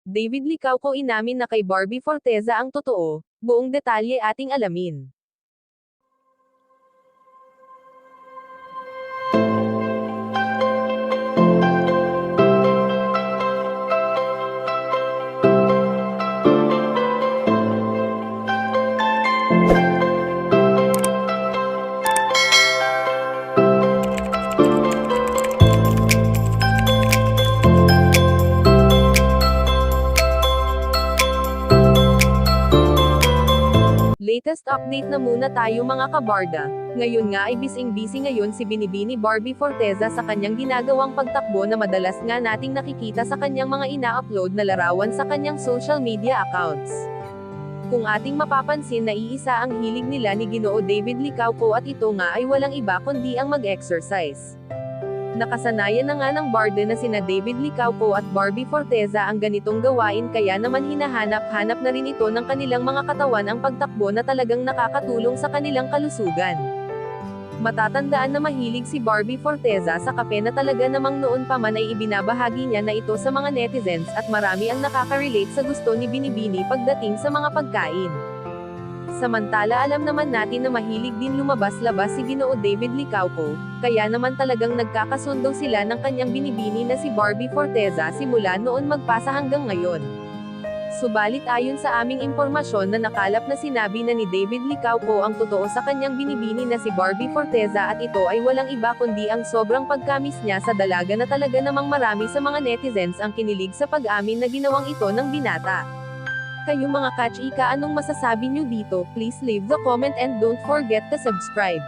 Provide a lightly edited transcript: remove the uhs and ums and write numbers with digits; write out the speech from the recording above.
David Licauco inamin na kay Barbie Forteza ang totoo, buong detalye ating alamin. Latest update na muna tayo mga kabarda. Ngayon nga ay bising-busy ngayon si Binibini Barbie Forteza sa kanyang ginagawang pagtakbo na madalas nga nating nakikita sa kanyang mga ina-upload na larawan sa kanyang social media accounts. Kung ating mapapansin na iisa ang hilig nila ni Ginoo David Licauco at ito nga ay walang iba kundi ang mag-exercise. Nakasanayan na nga ng barde na sina David Licauco at Barbie Forteza ang ganitong gawain kaya naman hinahanap-hanap na rin ito ng kanilang mga katawan ang pagtakbo na talagang nakakatulong sa kanilang kalusugan. Matatandaan na mahilig si Barbie Forteza sa kape na talaga namang noon pa man ay ibinabahagi niya na ito sa mga netizens at marami ang nakaka-relate sa gusto ni Binibini pagdating sa mga pagkain. Samantala alam naman natin na mahilig din lumabas-labas si Ginoo David Licauco, kaya naman talagang nagkakasundo sila ng kanyang binibini na si Barbie Forteza simula noon magpasa hanggang ngayon. Subalit ayon sa aming impormasyon na nakalap na sinabi na ni David Licauco ang totoo sa kanyang binibini na si Barbie Forteza at ito ay walang iba kundi ang sobrang pagkamis niya sa dalaga na talaga namang marami sa mga netizens ang kinilig sa pag-amin na ginawang ito ng binata. Kayo mga ka-chika, anong masasabi nyo dito? Please leave the comment and don't forget to subscribe.